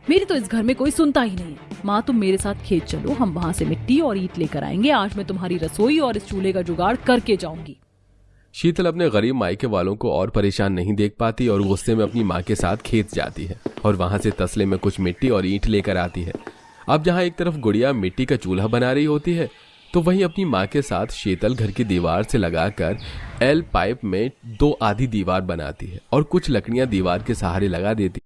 मेरी तो इस घर में कोई सुनता ही नहीं है। माँ तुम मेरे साथ खेत चलो, हम वहाँ से मिट्टी और ईंट लेकर आएंगे। आज मैं तुम्हारी रसोई और इस चूल्हे का जुगाड़ करके जाऊंगी। शीतल अपने गरीब मायके वालों को और परेशान नहीं देख पाती और गुस्से में अपनी माँ के साथ खेत जाती है और वहां से तसले में कुछ मिट्टी और ईंट लेकर आती है। अब जहां एक तरफ गुड़िया मिट्टी का चूल्हा बना रही होती है तो वहीं अपनी माँ के साथ शीतल घर की दीवार से लगाकर एल पाइप में 2 आधी दीवार बनाती है और कुछ लकड़ियां दीवार के सहारे लगा देती।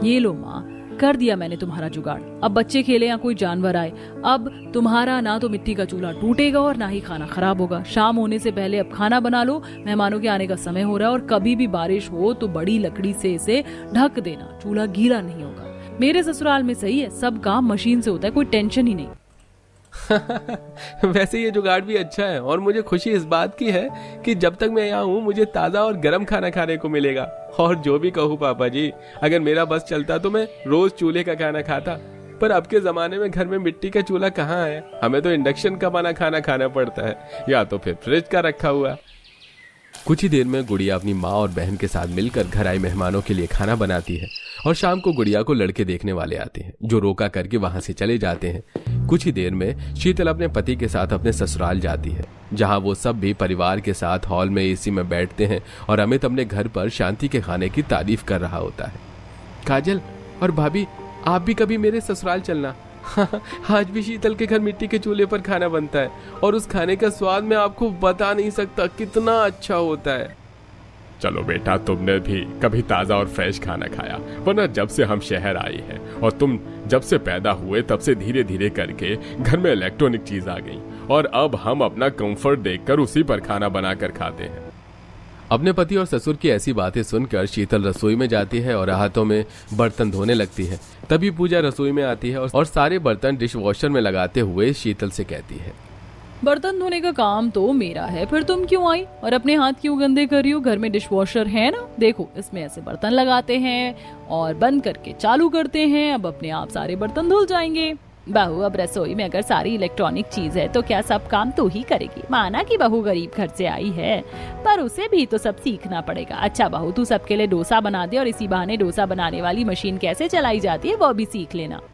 ये लो माँ, कर दिया मैंने तुम्हारा जुगाड़। अब बच्चे खेले या कोई जानवर आए, अब तुम्हारा ना तो मिट्टी का चूल्हा टूटेगा और ना ही खाना खराब होगा। शाम होने से पहले अब खाना बना लो, मेहमानों के आने का समय हो रहा है। और कभी भी बारिश हो तो बड़ी लकड़ी से इसे ढक देना, चूल्हा गीला नहीं होगा। मेरे ससुराल में सही है, सब काम मशीन से होता है, कोई टेंशन ही नहीं। वैसे ये जुगाड़ भी अच्छा है और मुझे खुशी इस बात की है कि जब तक मैं यहाँ हूँ मुझे ताज़ा और गर्म खाना खाने को मिलेगा। और जो भी कहूँ पापा जी, अगर मेरा बस चलता तो मैं रोज चूल्हे का खाना खाता, पर अब के जमाने में घर में मिट्टी का चूल्हा कहाँ है। हमें तो इंडक्शन का बना खाना खाना पड़ता है या तो फिर फ्रिज का रखा हुआ। कुछ ही देर में गुड़िया अपनी माँ और बहन के साथ मिलकर घर आए मेहमानों के लिए खाना बनाती है और शाम को गुड़िया को लड़के देखने वाले आते हैं जो रोका करके वहां से चले जाते हैं। कुछ ही देर में शीतल अपने पति के साथ अपने ससुराल जाती है जहां वो सब भी परिवार के साथ हॉल में एसी में बैठते हैं और अमित अपने घर पर शांति के खाने की तारीफ कर रहा होता है। काजल और भाभी, आप भी कभी मेरे ससुराल चलना। आज भी शीतल के घर मिट्टी के चूल्हे पर खाना बनता है और उस खाने का स्वाद मैं आपको बता नहीं सकता कितना अच्छा होता है। चलो बेटा, तुमने भी कभी ताज़ा और फ्रेश खाना खाया, वरना जब से हम शहर आए हैं और तुम जब से पैदा हुए तब से धीरे धीरे करके घर में इलेक्ट्रॉनिक चीज आ गई और अब हम अपना कंफर्ट देखकर उसी पर खाना बनाकर खाते हैं। अपने पति और ससुर की ऐसी बातें सुनकर शीतल रसोई में जाती है और हाथों में बर्तन धोने लगती है। तभी पूजा रसोई में आती है और सारे बर्तन डिश वॉशर में लगाते हुए शीतल से कहती है, बर्तन धोने का काम तो मेरा है, फिर तुम क्यों आई और अपने हाथ क्यों गंदे कर रही हो? घर में डिश वॉशर है ना, देखो इसमें ऐसे बर्तन लगाते हैं और बंद करके चालू करते हैं, अब अपने आप सारे बर्तन धुल जाएंगे। बहू, अब रसोई में अगर सारी इलेक्ट्रॉनिक चीज है तो क्या सब काम तू ही करेगी? माना कि बहू गरीब घर से आई है, पर उसे भी तो सब सीखना पड़ेगा। अच्छा बहू, तू सबके लिए डोसा बना दे और इसी बहाने डोसा बनाने वाली मशीन कैसे चलाई जाती है वो भी सीख लेना।